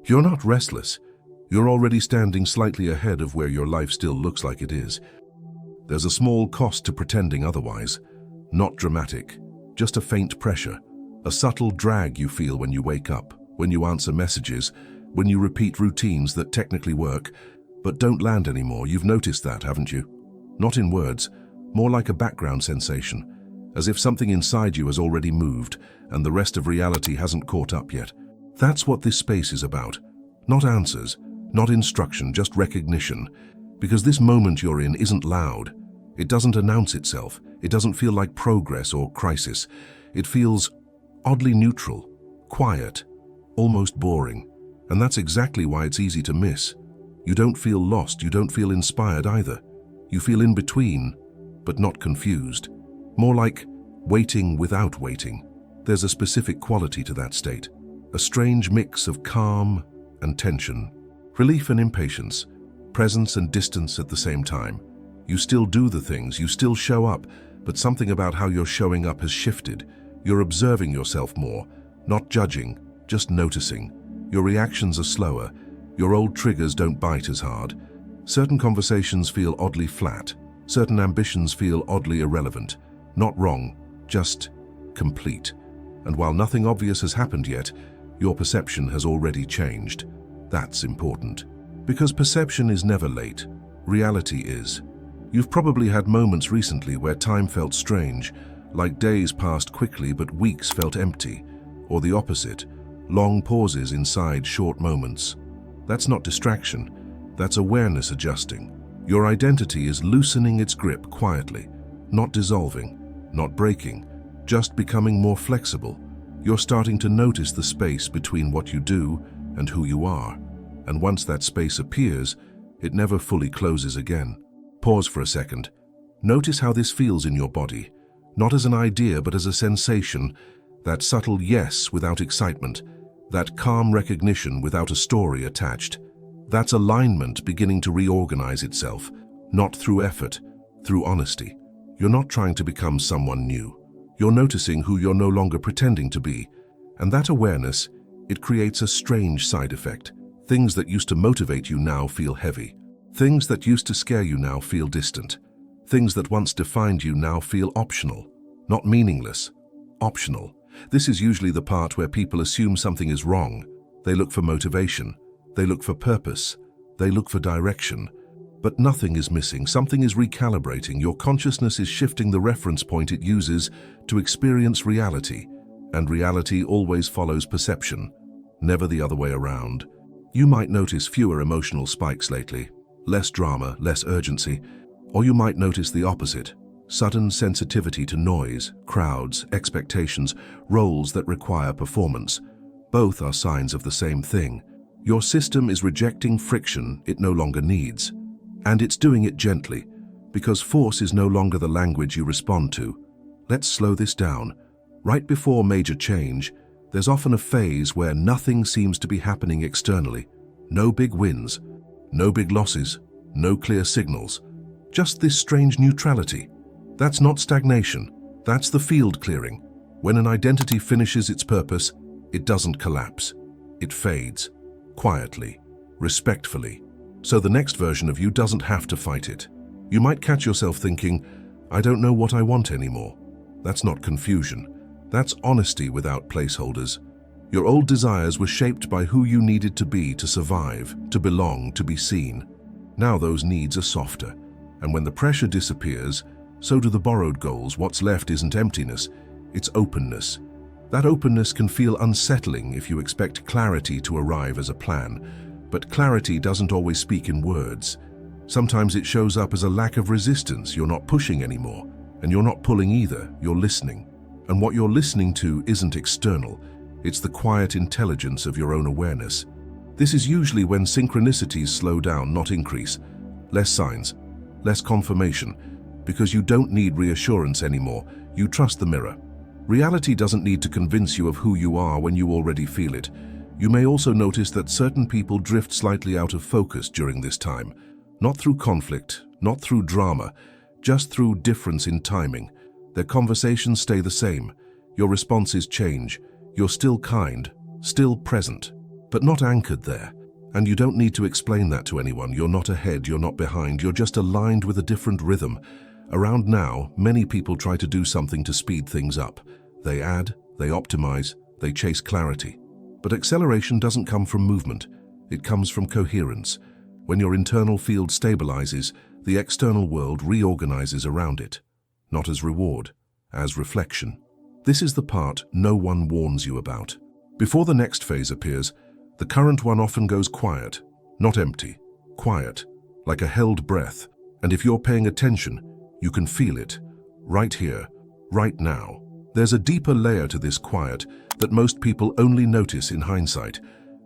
You're not restless. You're already standing slightly ahead of where your life still looks like it is. There's a small cost to pretending otherwise. Not dramatic, just a faint pressure, a subtle drag you feel when you wake up, when you answer messages, when you repeat routines that technically work, but don't land anymore. You've noticed that, haven't you? Not in words, more like a background sensation, as if something inside you has already moved and the rest of reality hasn't caught up yet. That's what this space is about. Not answers, not instruction, just recognition. Because this moment you're in isn't loud. It doesn't announce itself. It doesn't feel like progress or crisis. It feels oddly neutral, quiet, almost boring. And that's exactly why it's easy to miss. You don't feel lost, you don't feel inspired either. You feel in between, but not confused. More like waiting without waiting. There's a specific quality to that state. A strange mix of calm and tension, relief and impatience, presence and distance at the same time. You still do the things, you still show up, but something about how you're showing up has shifted. You're observing yourself more, not judging, just noticing. Your reactions are slower. Your old triggers don't bite as hard. Certain conversations feel oddly flat. Certain ambitions feel oddly irrelevant. Not wrong, just complete. And while nothing obvious has happened yet, your perception has already changed. That's important. Because perception is never late. Reality is. You've probably had moments recently where time felt strange, like days passed quickly but weeks felt empty, or the opposite, long pauses inside short moments. That's not distraction, that's awareness adjusting. Your identity is loosening its grip quietly, not dissolving, not breaking, just becoming more flexible. You're starting to notice the space between what you do and who you are. And once that space appears, it never fully closes again. Pause for a second. Notice how this feels in your body, not as an idea but as a sensation, that subtle yes without excitement, that calm recognition without a story attached. That's alignment beginning to reorganize itself, not through effort, through honesty. You're not trying to become someone new. You're noticing who you're no longer pretending to be. And that awareness, it creates a strange side effect. Things that used to motivate you now feel heavy. Things that used to scare you now feel distant. Things that once defined you now feel optional. Not meaningless, optional. This is usually the part where people assume something is wrong. They look for motivation. They look for purpose. They look for direction. But nothing is missing. Something is recalibrating. Your consciousness is shifting the reference point it uses to experience reality. And reality always follows perception, never the other way around. You might notice fewer emotional spikes lately, less drama, less urgency, or you might notice the opposite, sudden sensitivity to noise, crowds, expectations, roles that require performance. Both are signs of the same thing. Your system is rejecting friction it no longer needs. And it's doing it gently, because force is no longer the language you respond to. Let's slow this down. Right before major change, there's often a phase where nothing seems to be happening externally. No big wins, no big losses, no clear signals. Just this strange neutrality. That's not stagnation. That's the field clearing. When an identity finishes its purpose, it doesn't collapse. It fades, quietly, respectfully. So the next version of you doesn't have to fight it. You might catch yourself thinking, I don't know what I want anymore. That's not confusion. That's honesty without placeholders. Your old desires were shaped by who you needed to be to survive, to belong, to be seen. Now those needs are softer. And when the pressure disappears, so do the borrowed goals. What's left isn't emptiness, it's openness. That openness can feel unsettling if you expect clarity to arrive as a plan. But clarity doesn't always speak in words. Sometimes it shows up as a lack of resistance. You're not pushing anymore, and you're not pulling either. You're listening. And what you're listening to isn't external. It's the quiet intelligence of your own awareness. This is usually when synchronicities slow down, not increase. Less signs, less confirmation, because you don't need reassurance anymore. You trust the mirror. Reality doesn't need to convince you of who you are when you already feel it. You may also notice that certain people drift slightly out of focus during this time. Not through conflict, not through drama, just through difference in timing. Their conversations stay the same. Your responses change. You're still kind, still present, but not anchored there. And you don't need to explain that to anyone. You're not ahead, you're not behind, you're just aligned with a different rhythm. Around now, many people try to do something to speed things up. They add, they optimize, they chase clarity. But acceleration doesn't come from movement. It comes from coherence. When your internal field stabilizes, the external world reorganizes around it. Not as reward, as reflection. This is the part no one warns you about. Before the next phase appears, the current one often goes quiet, not empty, quiet, like a held breath. And if you're paying attention, you can feel it, right here, right now. There's a deeper layer to this quiet that most people only notice in hindsight,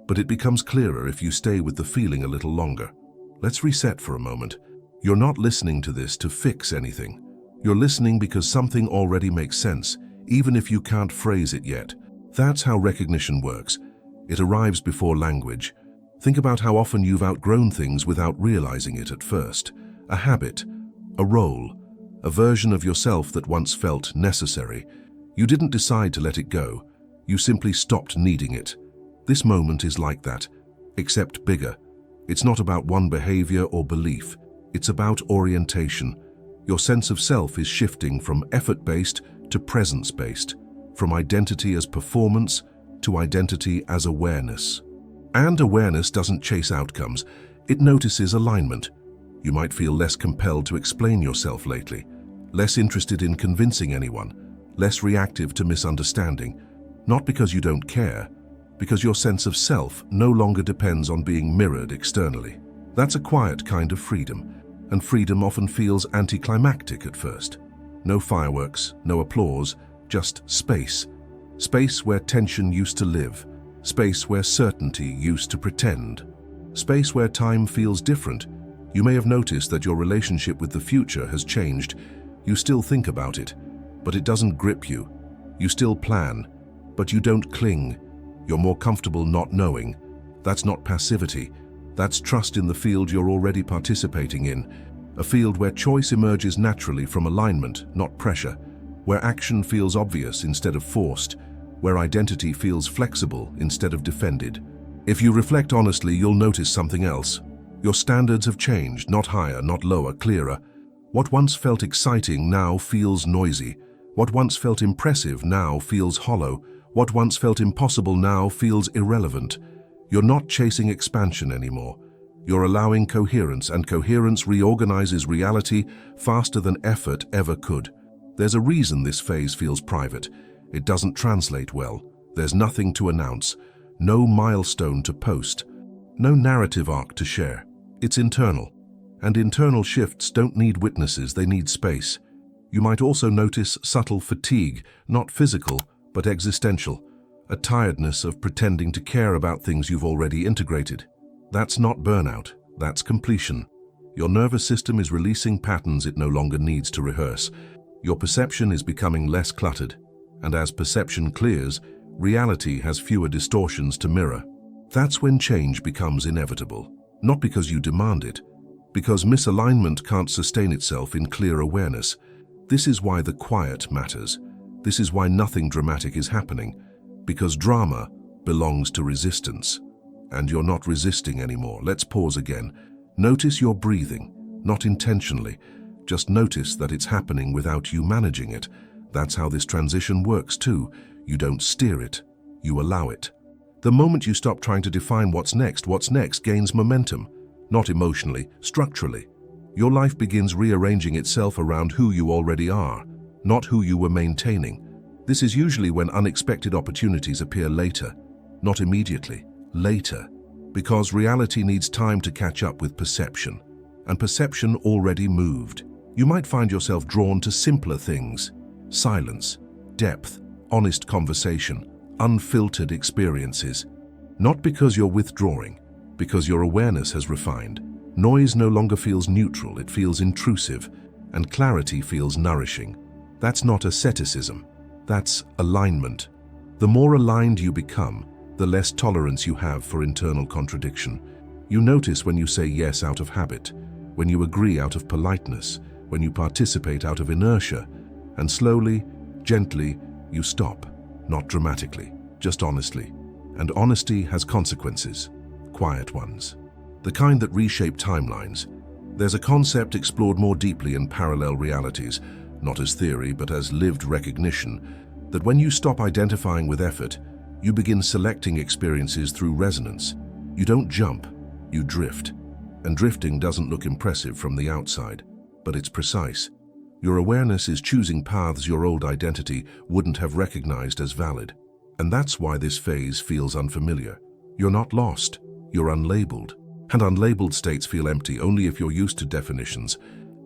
but it becomes clearer if you stay with the feeling a little longer. Let's reset for a moment. You're not listening to this to fix anything. You're listening because something already makes sense, even if you can't phrase it yet. That's how recognition works. It arrives before language. Think about how often you've outgrown things without realizing it at first. A habit, a role, a version of yourself that once felt necessary. You didn't decide to let it go. You simply stopped needing it. This moment is like that, except bigger. It's not about one behavior or belief. It's about orientation. Your sense of self is shifting from effort-based to presence-based, from identity as performance to identity as awareness. And awareness doesn't chase outcomes. It notices alignment. You might feel less compelled to explain yourself lately, less interested in convincing anyone, less reactive to misunderstanding. Not because you don't care, because your sense of self no longer depends on being mirrored externally. That's a quiet kind of freedom, and freedom often feels anticlimactic at first. No fireworks, no applause, just space. Space where tension used to live, space where certainty used to pretend, space where time feels different. You may have noticed that your relationship with the future has changed. You still think about it, but it doesn't grip you. You still plan, but you don't cling. You're more comfortable not knowing. That's not passivity. That's trust in the field you're already participating in, a field where choice emerges naturally from alignment, not pressure, where action feels obvious instead of forced, where identity feels flexible instead of defended. If you reflect honestly, you'll notice something else. Your standards have changed, not higher, not lower, clearer. What once felt exciting now feels noisy. What once felt impressive now feels hollow. What once felt impossible now feels irrelevant. You're not chasing expansion anymore. You're allowing coherence, and coherence reorganizes reality faster than effort ever could. There's a reason this phase feels private. It doesn't translate well. There's nothing to announce, no milestone to post, no narrative arc to share. It's internal, and internal shifts don't need witnesses, they need space. You might also notice subtle fatigue, not physical, but existential, a tiredness of pretending to care about things you've already integrated. That's not burnout, that's completion. Your nervous system is releasing patterns it no longer needs to rehearse. Your perception is becoming less cluttered, and as perception clears, reality has fewer distortions to mirror. That's when change becomes inevitable, not because you demand it, because misalignment can't sustain itself in clear awareness. This is why the quiet matters. This is why nothing dramatic is happening, because drama belongs to resistance. And you're not resisting anymore. Let's pause again. Notice your breathing, not intentionally. Just notice that it's happening without you managing it. That's how this transition works too. You don't steer it, you allow it. The moment you stop trying to define what's next gains momentum, not emotionally, structurally. Your life begins rearranging itself around who you already are, not who you were maintaining. This is usually when unexpected opportunities appear later, not immediately. Later, because reality needs time to catch up with perception, and perception already moved. You might find yourself drawn to simpler things: silence, depth, honest conversation, unfiltered experiences. Not because you're withdrawing, because your awareness has refined. Noise no longer feels neutral, it feels intrusive, and clarity feels nourishing. That's not asceticism, that's alignment. The more aligned you become, the less tolerance you have for internal contradiction. You notice when you say yes out of habit, when you agree out of politeness, when you participate out of inertia, and slowly, gently, you stop, not dramatically, just honestly. And honesty has consequences, quiet ones. The kind that reshape timelines. There's a concept explored more deeply in parallel realities, not as theory but as lived recognition, that when you stop identifying with effort, you begin selecting experiences through resonance. You don't jump, you drift. And drifting doesn't look impressive from the outside, but it's precise. Your awareness is choosing paths your old identity wouldn't have recognized as valid. And that's why this phase feels unfamiliar. You're not lost, you're unlabeled. And unlabeled states feel empty only if you're used to definitions.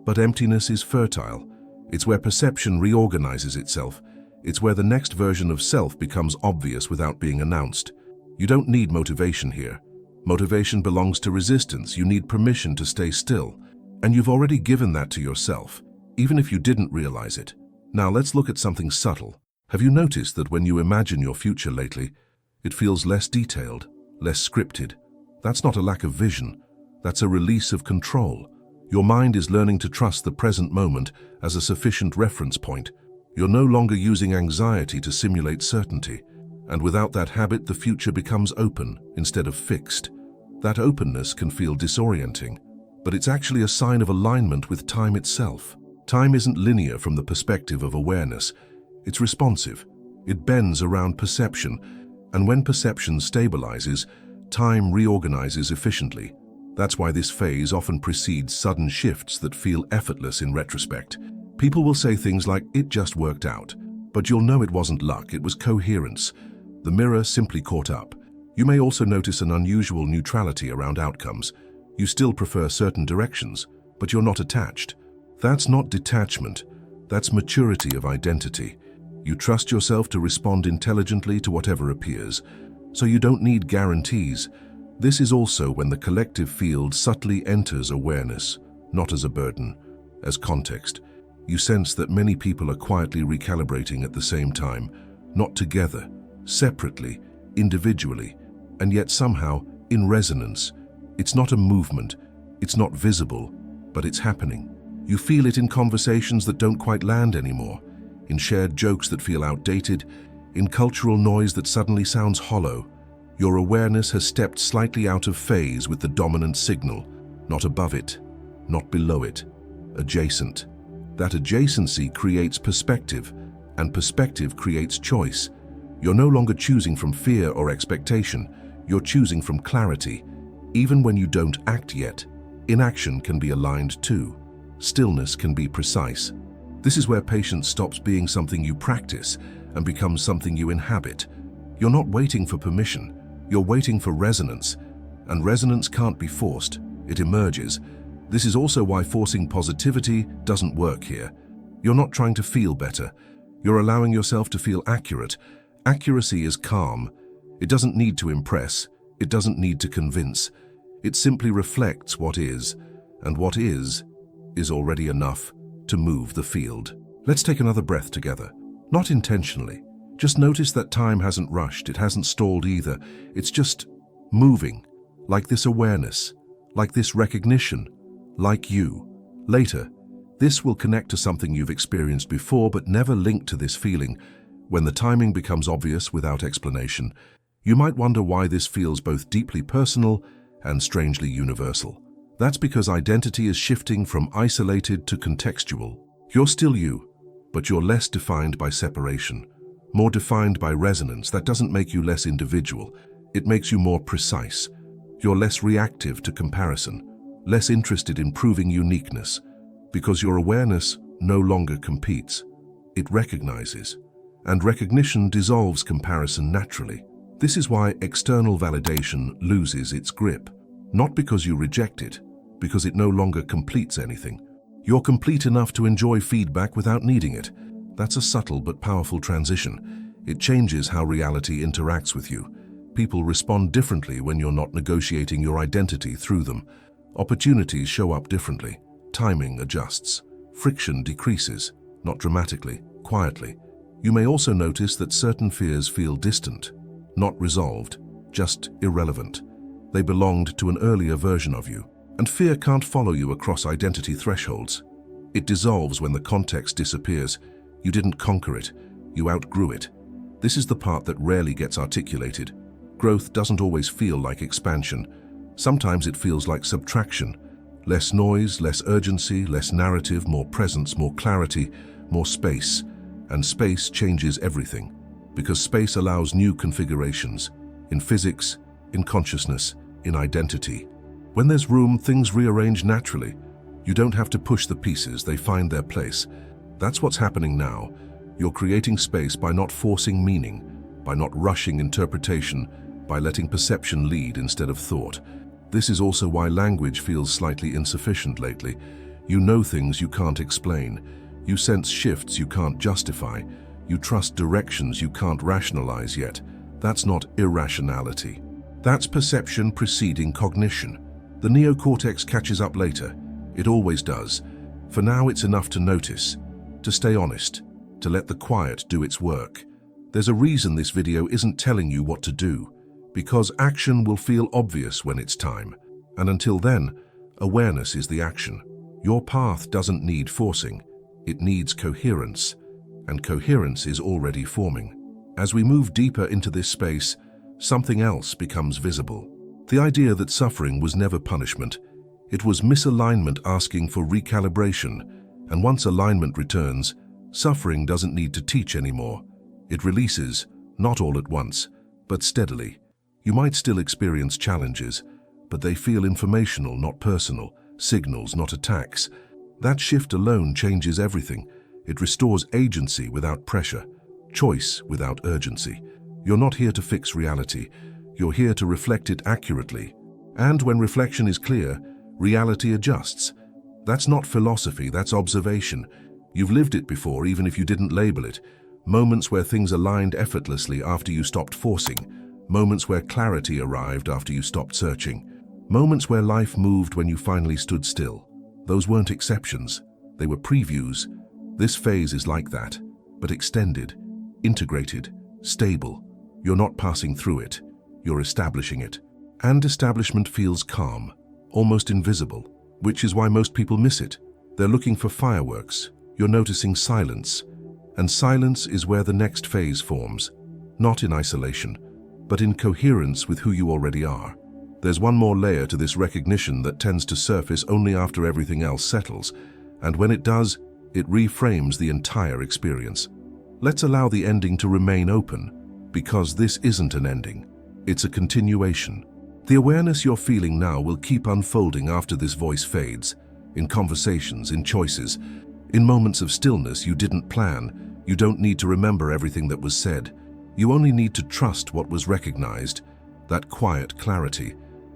But emptiness is fertile. It's where perception reorganizes itself. It's where the next version of self becomes obvious without being announced. You don't need motivation here. Motivation belongs to resistance. You need permission to stay still. And you've already given that to yourself, even if you didn't realize it. Now let's look at something subtle. Have you noticed that when you imagine your future lately, it feels less detailed, less scripted? That's not a lack of vision. That's a release of control. Your mind is learning to trust the present moment as a sufficient reference point. You're no longer using anxiety to simulate certainty. And without that habit, the future becomes open instead of fixed. That openness can feel disorienting, but it's actually a sign of alignment with time itself. Time isn't linear from the perspective of awareness. It's responsive. It bends around perception, and when perception stabilizes, time reorganizes efficiently. That's why this phase often precedes sudden shifts that feel effortless in retrospect. People will say things like, "It just worked out," but you'll know it wasn't luck, it was coherence. The mirror simply caught up. You may also notice an unusual neutrality around outcomes. You still prefer certain directions, but you're not attached. That's not detachment, that's maturity of identity. You trust yourself to respond intelligently to whatever appears, so you don't need guarantees. This is also when the collective field subtly enters awareness, not as a burden, as context. You sense that many people are quietly recalibrating at the same time, not together, separately, individually, and yet somehow in resonance. It's not a movement, it's not visible, but it's happening. You feel it in conversations that don't quite land anymore, in shared jokes that feel outdated, in cultural noise that suddenly sounds hollow. Your awareness has stepped slightly out of phase with the dominant signal, not above it, not below it, adjacent. That adjacency creates perspective, and perspective creates choice. You're no longer choosing from fear or expectation, you're choosing from clarity. Even when you don't act yet, inaction can be aligned too. Stillness can be precise. This is where patience stops being something you practice and becomes something you inhabit. You're not waiting for permission, you're waiting for resonance. And resonance can't be forced, it emerges. This is also why forcing positivity doesn't work here. You're not trying to feel better. You're allowing yourself to feel accurate. Accuracy is calm. It doesn't need to impress. It doesn't need to convince. It simply reflects what is, and what is already enough to move the field. Let's take another breath together. Not intentionally. Just notice that time hasn't rushed. It hasn't stalled either. It's just moving, like this awareness, like this recognition. Like you. Later, this will connect to something you've experienced before but never linked to this feeling. When the timing becomes obvious without explanation, you might wonder why this feels both deeply personal and strangely universal. That's because identity is shifting from isolated to contextual. You're still you, but you're less defined by separation, more defined by resonance. That doesn't make you less individual. It makes you more precise. You're less reactive to comparison, less interested in proving uniqueness, because your awareness no longer competes. It recognizes, and recognition dissolves comparison naturally. This is why external validation loses its grip, not because you reject it, because it no longer completes anything. You're complete enough to enjoy feedback without needing it. That's a subtle but powerful transition. It changes how reality interacts with you. People respond differently when you're not negotiating your identity through them. Opportunities show up differently. Timing adjusts. Friction decreases, not dramatically, quietly. You may also notice that certain fears feel distant, not resolved, just irrelevant. They belonged to an earlier version of you. And fear can't follow you across identity thresholds. It dissolves when the context disappears. You didn't conquer it, you outgrew it. This is the part that rarely gets articulated. Growth doesn't always feel like expansion. Sometimes it feels like subtraction. Less noise, less urgency, less narrative, more presence, more clarity, more space. And space changes everything, because space allows new configurations, in physics, in consciousness, in identity. When there's room, things rearrange naturally. You don't have to push the pieces, they find their place. That's what's happening now. You're creating space by not forcing meaning, by not rushing interpretation, by letting perception lead instead of thought. This is also why language feels slightly insufficient lately. You know things you can't explain. You sense shifts you can't justify. You trust directions you can't rationalize yet. That's not irrationality. That's perception preceding cognition. The neocortex catches up later. It always does. For now, it's enough to notice, to stay honest, to let the quiet do its work. There's a reason this video isn't telling you what to do, because action will feel obvious when it's time. And until then, awareness is the action. Your path doesn't need forcing. It needs coherence, and coherence is already forming. As we move deeper into this space, something else becomes visible. The idea that suffering was never punishment. It was misalignment asking for recalibration, and once alignment returns, suffering doesn't need to teach anymore. It releases, not all at once, but steadily. You might still experience challenges, but they feel informational, not personal, signals, not attacks. That shift alone changes everything. It restores agency without pressure, choice without urgency. You're not here to fix reality. You're here to reflect it accurately. And when reflection is clear, reality adjusts. That's not philosophy, that's observation. You've lived it before, even if you didn't label it. Moments where things aligned effortlessly after you stopped forcing. Moments where clarity arrived after you stopped searching. Moments where life moved when you finally stood still. Those weren't exceptions. They were previews. This phase is like that, but extended, integrated, stable. You're not passing through it. You're establishing it. And establishment feels calm, almost invisible, which is why most people miss it. They're looking for fireworks. You're noticing silence. And silence is where the next phase forms, not in isolation, but in coherence with who you already are. There's one more layer to this recognition that tends to surface only after everything else settles, and when it does, it reframes the entire experience. Let's allow the ending to remain open, because this isn't an ending. It's a continuation. The awareness you're feeling now will keep unfolding after this voice fades, in conversations, in choices, in moments of stillness you didn't plan. You don't need to remember everything that was said. You only need to trust what was recognized, that quiet clarity,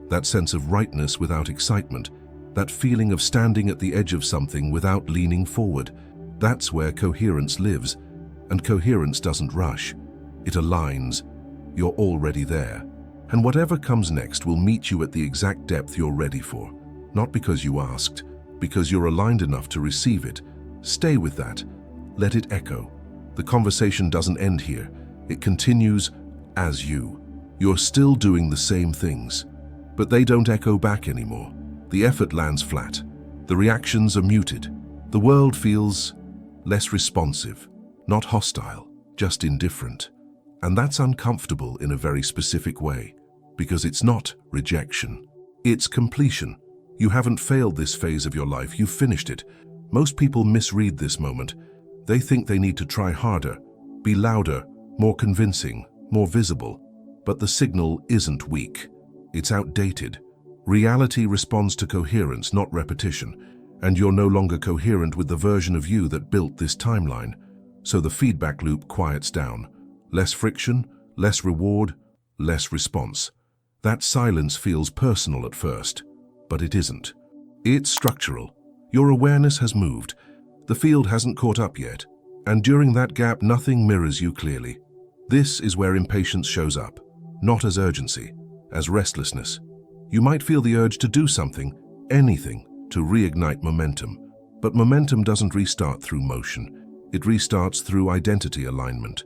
that sense of rightness without excitement, that feeling of standing at the edge of something without leaning forward. That's where coherence lives, and coherence doesn't rush. It aligns. You're already there. And whatever comes next will meet you at the exact depth you're ready for. Not because you asked, because you're aligned enough to receive it. Stay with that. Let it echo. The conversation doesn't end here. It continues as you. You're still doing the same things, but they don't echo back anymore. The effort lands flat. The reactions are muted. The world feels less responsive, not hostile, just indifferent. And that's uncomfortable in a very specific way, because it's not rejection. It's completion. You haven't failed this phase of your life, you've finished it. Most people misread this moment. They think they need to try harder, be louder, more convincing, more visible. But the signal isn't weak. It's outdated. Reality responds to coherence, not repetition. And you're no longer coherent with the version of you that built this timeline. So the feedback loop quiets down. Less friction, less reward, less response. That silence feels personal at first, but it isn't. It's structural. Your awareness has moved. The field hasn't caught up yet. And during that gap, nothing mirrors you clearly. This is where impatience shows up, not as urgency, as restlessness. You might feel the urge to do something, anything, to reignite momentum. But momentum doesn't restart through motion. It restarts through identity alignment.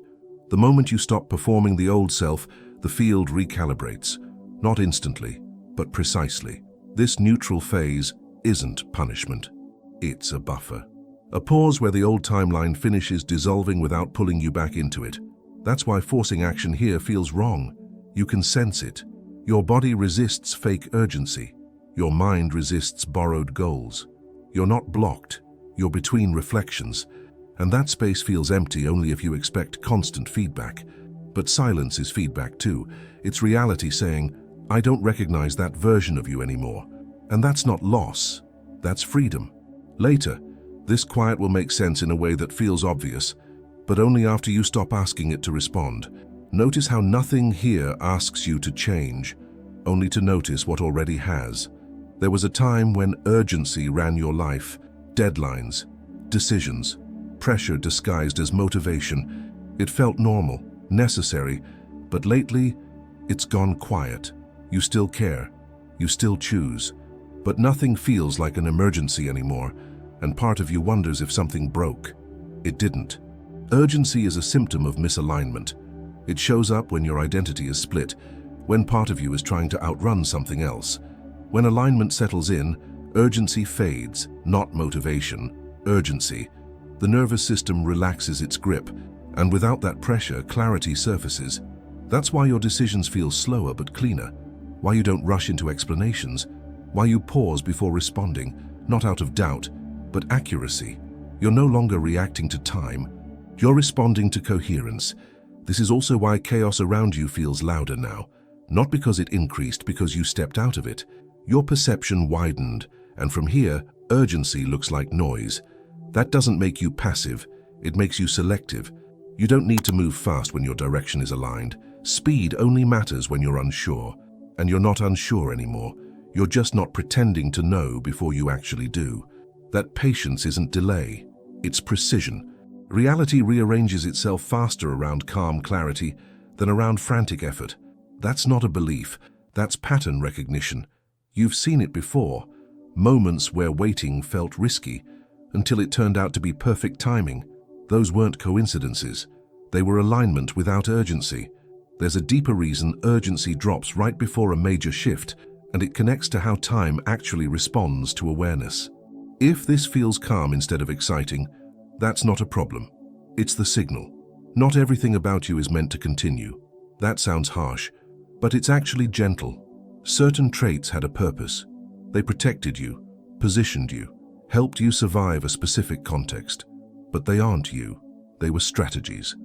The moment you stop performing the old self, the field recalibrates. Not instantly, but precisely. This neutral phase isn't punishment. It's a buffer. A pause where the old timeline finishes dissolving without pulling you back into it. That's why forcing action here feels wrong. You can sense it. Your body resists fake urgency. Your mind resists borrowed goals. You're not blocked. You're between reflections. And that space feels empty only if you expect constant feedback. But silence is feedback too. It's reality saying, I don't recognize that version of you anymore. And that's not loss. That's freedom. Later, this quiet will make sense in a way that feels obvious, but only after you stop asking it to respond. Notice how nothing here asks you to change, only to notice what already has. There was a time when urgency ran your life, deadlines, decisions, pressure disguised as motivation. It felt normal, necessary, but lately, it's gone quiet. You still care, you still choose, but nothing feels like an emergency anymore, and part of you wonders if something broke. It didn't. Urgency is a symptom of misalignment. It shows up when your identity is split, when part of you is trying to outrun something else. When alignment settles in, urgency fades, not motivation, urgency. The nervous system relaxes its grip, and without that pressure, clarity surfaces. That's why your decisions feel slower but cleaner, why you don't rush into explanations, why you pause before responding, not out of doubt, but accuracy. You're no longer reacting to time, you're responding to coherence. This is also why chaos around you feels louder now, not because it increased, because you stepped out of it. Your perception widened, and from here, urgency looks like noise. That doesn't make you passive, it makes you selective. You don't need to move fast when your direction is aligned. Speed only matters when you're unsure, and you're not unsure anymore. You're just not pretending to know before you actually do. That patience isn't delay, it's precision. Reality rearranges itself faster around calm clarity than around frantic effort. That's not a belief, that's pattern recognition. You've seen it before, moments where waiting felt risky, until it turned out to be perfect timing. Those weren't coincidences, they were alignment without urgency. There's a deeper reason urgency drops right before a major shift, and it connects to how time actually responds to awareness. If this feels calm instead of exciting, that's not a problem. It's the signal. Not everything about you is meant to continue. That sounds harsh, but it's actually gentle. Certain traits had a purpose. They protected you, positioned you, helped you survive a specific context. But they aren't you. They were strategies.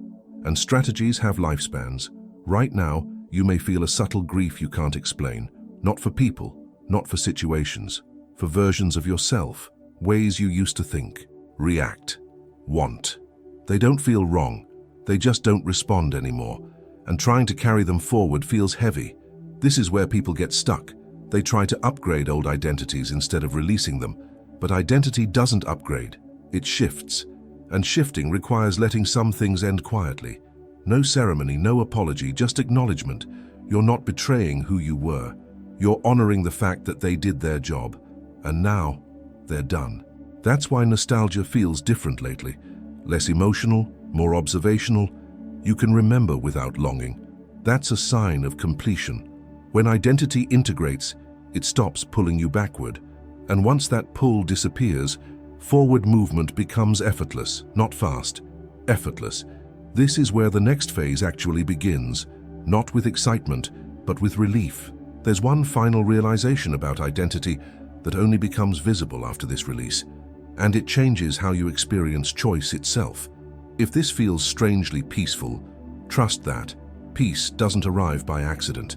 And strategies have lifespans. Right now, you may feel a subtle grief you can't explain. Not for people, not for situations, for versions of yourself, ways you used to think, react, want. They don't feel wrong, they just don't respond anymore, and trying to carry them forward feels heavy. This is where people get stuck. They try to upgrade old identities instead of releasing them, but identity doesn't upgrade, it shifts, and shifting requires letting some things end quietly. No ceremony, no apology, just acknowledgement. You're not betraying who you were. You're honoring the fact that they did their job, and now they're done. That's why nostalgia feels different lately. Less emotional, more observational. You can remember without longing. That's a sign of completion. When identity integrates, it stops pulling you backward. And once that pull disappears, forward movement becomes effortless, not fast, effortless. This is where the next phase actually begins, not with excitement, but with relief. There's one final realization about identity that only becomes visible after this release, and it changes how you experience choice itself. If this feels strangely peaceful, trust that peace doesn't arrive by accident.